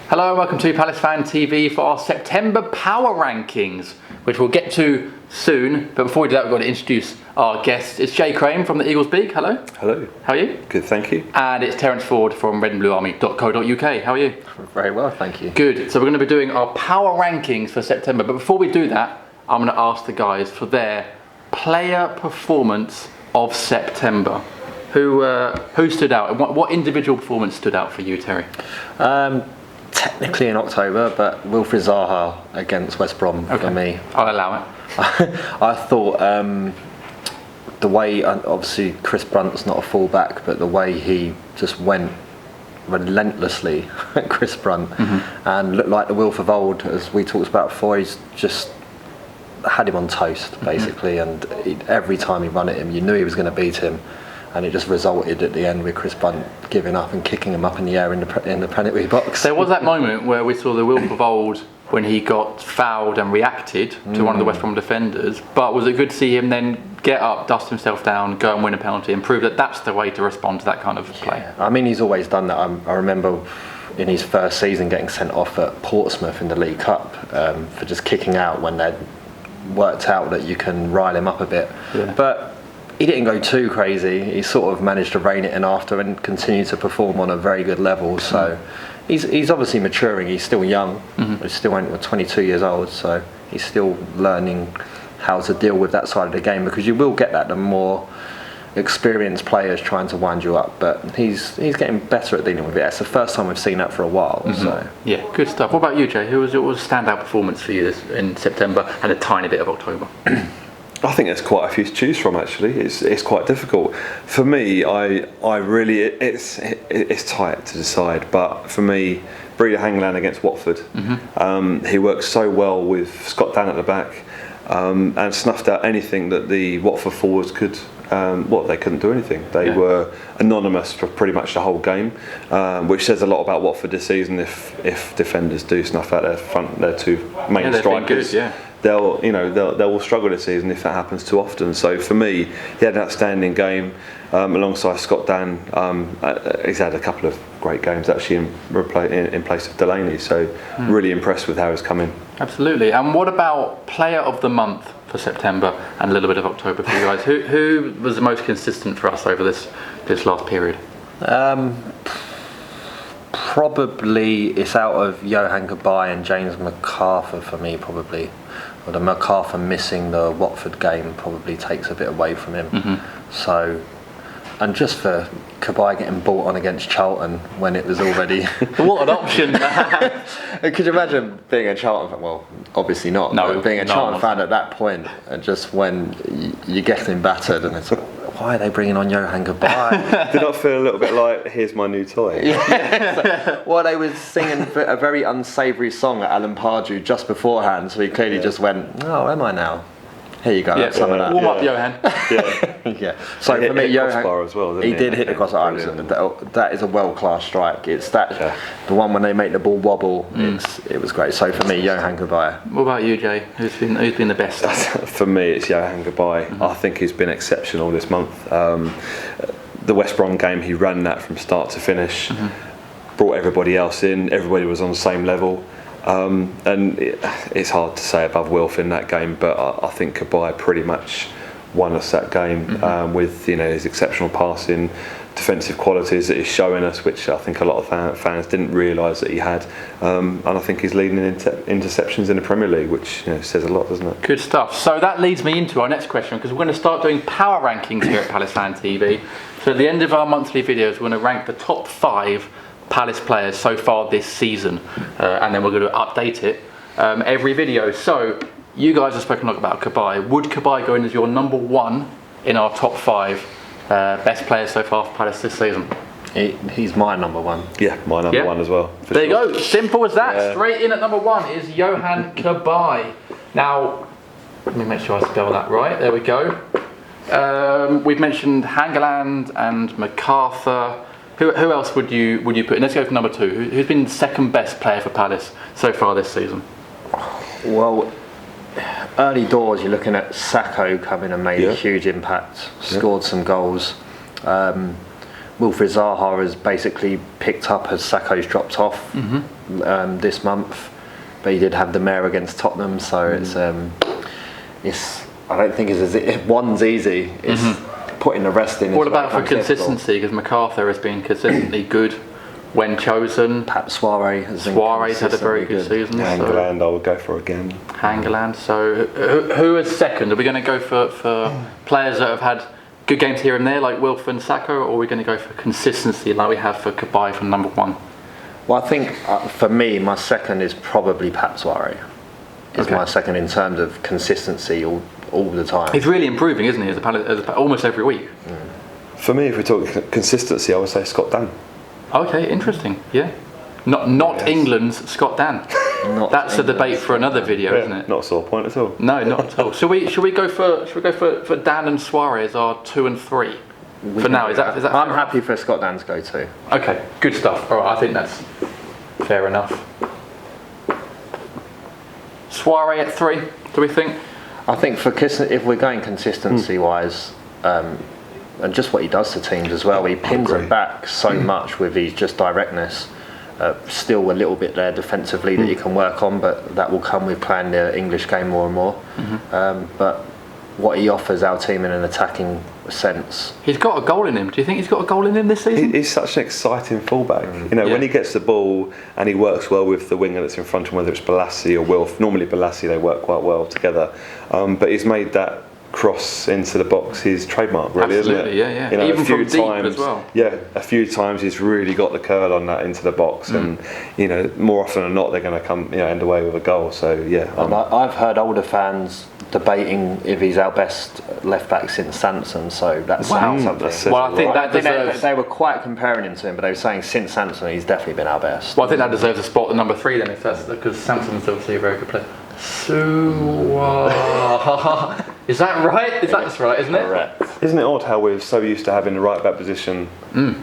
Hello and welcome to PalaceFanTV for our September Power Rankings, which we'll get to soon. But before we do that, we've got to introduce our guest. It's Jay Crame from the Eagles Beak. Hello. Hello. How are you? Good, thank you. And it's Terence Ford from redandbluearmy.co.uk. How are you? Very well, thank you. Good. So we're going to be doing our Power Rankings for September. But before we do that, I'm going to ask the guys for their player performance of September. Who stood out? And what individual performance stood out for you, Terry? Technically in October, but Wilfried Zaha against West Brom for me. I'll allow it. I thought the way, obviously Chris Brunt's not a fullback, but the way he just went relentlessly at Chris Brunt and looked like the Wilf of old, as we talked about before. He's just had him on toast basically, and every time he run at him, you knew he was going to beat him. And it just resulted at the end with Chris Brunt giving up and kicking him up in the air in the penalty box. There was that moment where we saw the Wilf of old when he got fouled and reacted to one of the West Brom defenders. But was it good to see him then get up, dust himself down, go and win a penalty and prove that that's the way to respond to that kind of play? Yeah. I mean, he's always done that. I remember in his first season getting sent off at Portsmouth in the League Cup for just kicking out when they'd worked out that you can rile him up a bit. Yeah. But he didn't go too crazy. He sort of managed to rein it in after and continue to perform on a very good level. So he's obviously maturing. He's still young. He's still only 22 years old. So he's still learning how to deal with that side of the game, because you will get that the more experienced players trying to wind you up. But he's getting better at dealing with it. It's the first time we've seen that for a while. So yeah, good stuff. What about you, Jay? What was a standout performance for you in September and a tiny bit of October? I think there's quite a few to choose from. Actually, it's quite difficult for me. I really it's tight to decide. But for me, Breeder Hangland against Watford, he worked so well with Scott Dan at the back, and snuffed out anything that the Watford forwards could. They couldn't do anything. They were anonymous for pretty much the whole game, which says a lot about Watford this season. If defenders do snuff out their two main strikers, they'll struggle this season if that happens too often. So for me, he had an outstanding game alongside Scott Dan. He's had a couple of great games actually in place of Daly. So really impressed with how he's come in. Absolutely. And what about Player of the Month for September and a little bit of October for you guys? Who was the most consistent for us over this last period? probably it's out of Johan Cabaye and James MacArthur for me, probably. Or the MacArthur missing the Watford game probably takes a bit away from him. So, and just for Cabaye getting bought on against Charlton when it was already what an option! Could you imagine being a Charlton fan? Well, obviously not. No, but being a Charlton fan at that point, and just when you're getting battered, and it's why are they bringing on Johan Cabaye? Did not feel a little bit like here's my new toy? Well, they were singing a very unsavoury song at Alan Pardew just beforehand, so he clearly just went, "Oh, am I now? Here you go." Yeah, some of that. Warm up, Johan. Yeah. So for me, Johan, as well, he did hit the crossbar. That is a world-class strike. It's that the one when they make the ball wobble. It was great. So for me, Johan Cabaye. What about you, Jay? Who's been the best? For me, it's Johan Cabaye. I think he's been exceptional this month. The West Brom game, he ran that from start to finish. Brought everybody else in. Everybody was on the same level. And it's hard to say above Wilf in that game, but I think Cabaye pretty much won us that game with his exceptional passing, defensive qualities that he's showing us, which I think a lot of fans didn't realise that he had. And I think he's leading in interceptions in the Premier League, which says a lot, doesn't it? Good stuff. So that leads me into our next question, because we're going to start doing power rankings here at PalaceFanTV. So at the end of our monthly videos, we're going to rank the top 5 Palace players so far this season, and then we're going to update it every video. So you guys have spoken a lot about Cabaye. Would Cabaye go in as your number 1 in our top 5 best players so far for Palace this season? He's my number 1. Yeah, my number 1 as well. There you go, simple as that. Straight in at number 1 is Johan Cabaye. Now, let me make sure I spell that right. There we go. We've mentioned Hangland and MacArthur. Who else would you put in? Let's go for number 2. Who's been the second best player for Palace so far this season? Well, early doors, you're looking at Sakho coming and made a huge impact, scored some goals. Wilfried Zaha has basically picked up as Sakho's dropped off this month, but he did have the mare against Tottenham, so it's I don't think it's one's easy. It's putting the rest in. What about for consistency? Because MacArthur has been consistently good when chosen. Perhaps Suarez had a very good season. Hangeland, I would go for again. Hangeland. So who is second? Are we going to go for players that have had good games here and there, like Wilf and Sakho, or are we going to go for consistency like we have for Cabaye for number one? Well, I think for me, my second is probably Pat Suarez. Is my second in terms of consistency all the time. He's really improving, isn't he, almost every week? For me, if we talk consistency, I would say Scott Dann. Okay, interesting. Yeah, not England's Scott Dann. That's a debate for another video, isn't it? Not a sore point at all. No, not at all. Should we go for Dan and Suarez are 2 and 3 for now? Is that I'm fair? happy for Scott Dann to go too. Okay, good stuff. All right, I think that's fair enough. Suarez at 3. Do we think? I think if we're going consistency wise, and just what he does to teams as well, he pins them back so much with his just directness. Still a little bit there defensively that you can work on, but that will come with playing the English game more and more. But what he offers our team in an attacking sense. He's got a goal in him. Do you think he's got a goal in him this season? He's such an exciting fullback. When he gets the ball and he works well with the winger that's in front of him, whether it's Balassi or Wilf. Normally Balassi, they work quite well together. But he's made that cross into the box his trademark, really. Absolutely, isn't it? yeah. Even from deep as well. Yeah, a few times he's really got the curl on that into the box, and more often than not they're going to come end away with a goal. So yeah, I've heard older fans debating if he's our best left back since Sanson. So that's saying something. Well, I think that deserves. They were quite comparing him to him, but they were saying since Sanson he's definitely been our best. Well, I think that deserves a spot at number 3 then, if that's because Sanson's obviously a very good player. Is that right? That's right, isn't it? Correct. Isn't it odd how we're so used to having the right back position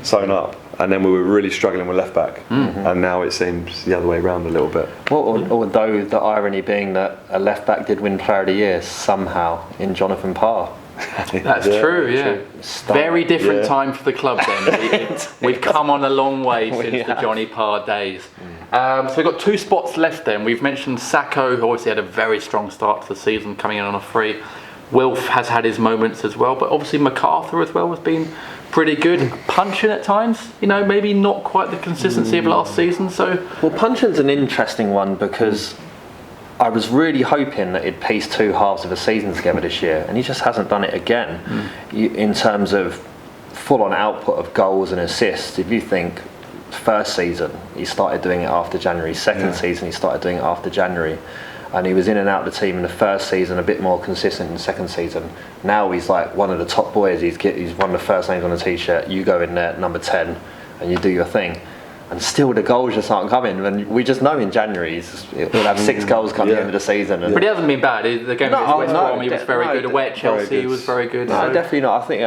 sewn up, and then we were really struggling with left back, and now it seems the other way around a little bit. Well, although the irony being that a left back did win Player of the Year somehow in Jonathan Parr. That's true, yeah. Very different time for the club then. We've come on a long way since the Johnny Parr days. So we've got 2 spots left then. We've mentioned Sakho, who obviously had a very strong start to the season, coming in on a free. Wilf has had his moments as well, but obviously MacArthur as well has been pretty good. Punching at times, maybe not quite the consistency of last season. So, well, Puncheon's an interesting one because I was really hoping that he'd piece 2 halves of a season together this year, and he just hasn't done it again. In terms of full-on output of goals and assists, if you think first season he started doing it after January, second season he started doing it after January, and he was in and out of the team in the first season, a bit more consistent in the second season. Now he's like one of the top boys. He's one of the first names on the t-shirt. You go in there, number 10, and you do your thing. And still the goals just aren't coming. And we just know in January he'll have 6 goals come the end of the season. But he hasn't been bad. The game against West Brom, he was very good. Away at Chelsea, he was very good. No, definitely not. I think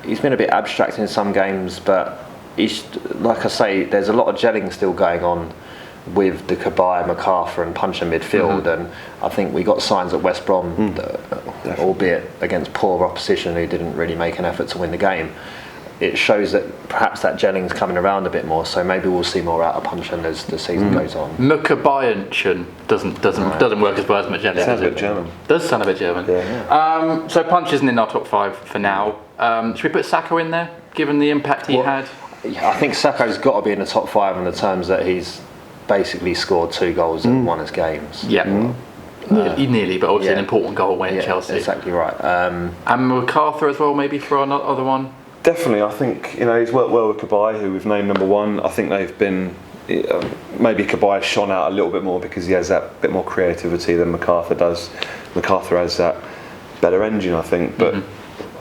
he's been a bit abstract in some games, but he's, like I say, there's a lot of gelling still going on with the Cabaye, MacArthur and Puncheon midfield, and I think we got signs at West Brom, albeit against poor opposition who didn't really make an effort to win the game. It shows that perhaps that gelling's coming around a bit more, so maybe we'll see more out of Puncheon as the season goes on. Makabayanchen doesn't work as well as Magellan. Sounds a bit German. Does sound a bit German. Yeah. So Punch isn't in our top 5 for now. Should we put Sakho in there, given the impact he had? I think Sakho's got to be in the top 5 in the terms that he's basically scored 2 goals and won his games. Yeah. Nearly, but obviously an important goal away at Chelsea. Exactly right. And MacArthur as well, maybe for another one. Definitely, I think he's worked well with Cabaye, who we've named number 1. I think they've been maybe Cabaye shone out a little bit more because he has that bit more creativity than MacArthur does. MacArthur has that better engine, I think, but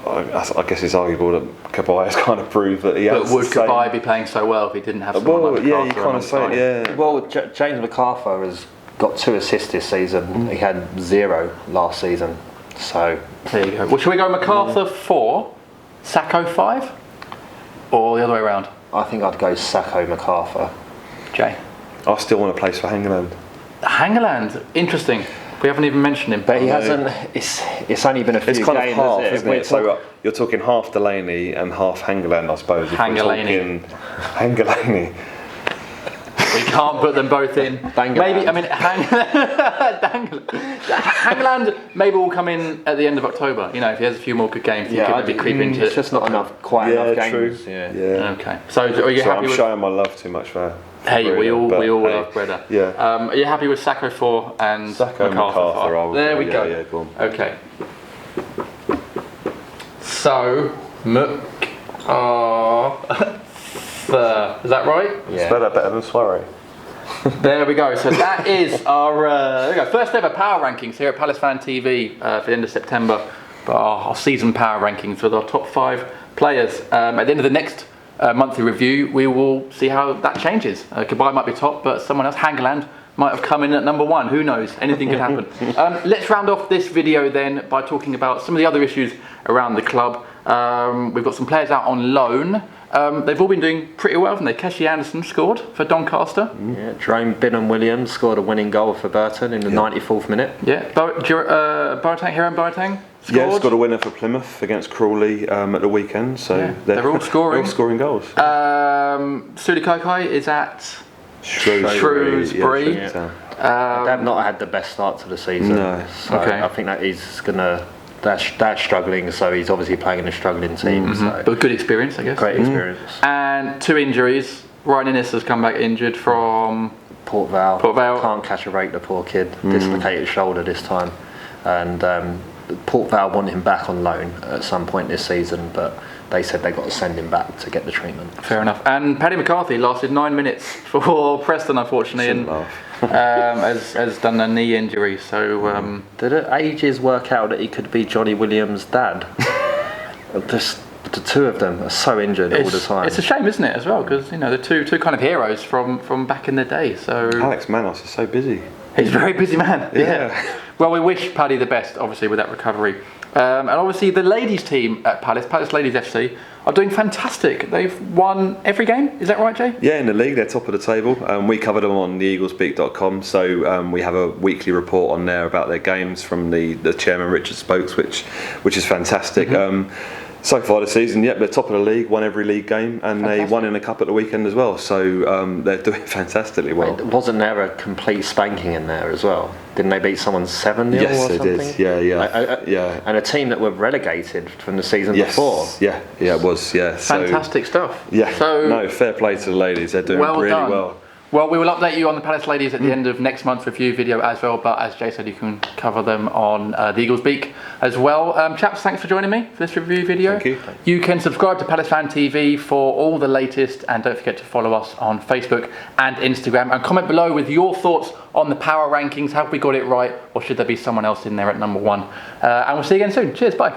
I guess it's arguable that Cabaye has kind of proved that he has. But would Cabaye be playing so well if he didn't have someone like MacArthur? You kind of say it, Well, James MacArthur has got 2 assists this season. He had 0 last season. So there you go. Well, should we go MacArthur 4, Sakho 5, or the other way around? I think I'd go Sakho, MacArthur. Jay? I still want a place for Hangeland. Hangeland, interesting. We haven't even mentioned him. But he hasn't. It's only been a few It's kind games, of half, isn't it? So We're you're talking half Delaney and half Hangeland, I suppose. If we're Hangelaney. talking Hangelaney. We can't put them both in. Dangeland. Maybe, I mean, Hangeland maybe will come in at the end of October. You know, if he has a few more good games, he could maybe creep into It's just not enough, quite enough games. True. Yeah. Okay. So are you happy I'm with... showing my love too much for Hey, Breda, we all hey, love Breda. Yeah. Are you happy with Sacco 4 and Sacco MacArthur 5? There we go. Yeah, go on. Okay. So, MacArthur. Is that right? It's better than Soiree. There we go. So that is our there we go. First ever power rankings here at PalaceFanTV for the end of September. For our season power rankings with our top 5 players. At the end of the next monthly review, we will see how that changes. Kabay might be top, but someone else, Hangeland, might have come in at number 1. Who knows? Anything could happen. Let's round off this video then by talking about some of the other issues around the club. We've got some players out on loan. They've all been doing pretty well, haven't they? Keshi Anderson scored for Doncaster. Yeah, Jerome Bingham-Williams scored a winning goal for Burton in the 94th minute. Yeah, Hiram Boateng scored. Yeah, scored a winner for Plymouth against Crawley at the weekend. So they're all scoring. They're all scoring goals. Sudi Kokai is at Shrewsbury. Yeah. They have not had the best start to the season. No. So I think that he's gonna. They're struggling, so he's obviously playing in a struggling team. So. But good experience, I guess. Great experience. And 2 injuries. Ryan Innes has come back injured from Port Vale. Vale. Can't catch a rake, the poor kid. Dislocated shoulder this time. And Port Vale want him back on loan at some point this season, but they said they got to send him back to get the treatment. Fair enough. And Paddy McCarthy lasted 9 minutes for Preston, unfortunately, and has done a knee injury. So did it ages work out that he could be Johnny Williams' dad? The two of them are so injured all the time. It's a shame, isn't it, as well? Because you know the two kind of heroes from back in the day. So Alex Manos is so busy. He's a very busy man. Yeah. Well, we wish Paddy the best, obviously, with that recovery. And obviously the ladies team at Palace Ladies FC, are doing fantastic. They've won every game, is that right, Jay? Yeah, in the league, they're top of the table. We cover them on theeaglespeak.com, so we have a weekly report on there about their games from the chairman, Richard Spokes, which is fantastic. So far this season, they're top of the league, won every league game, and they won in a cup at the weekend as well. So they're doing fantastically well. Wasn't there a complete spanking in there as well? Didn't they beat someone 7-0 or something? Yes, they did. Yeah. And a team that were relegated from the season before. Yeah, it was. Yeah. Fantastic stuff. Yeah. So, no, fair play to the ladies. They're doing really well. Well, we will update you on the Palace Ladies at the end of next month's review video as well, but as Jay said, you can cover them on the Eagles Beak as well. Chaps, thanks for joining me for this review video. Thank you. You can subscribe to PalaceFanTV for all the latest, and don't forget to follow us on Facebook and Instagram, and comment below with your thoughts on the power rankings. Have we got it right, or should there be someone else in there at number 1? And we'll see you again soon. Cheers, bye.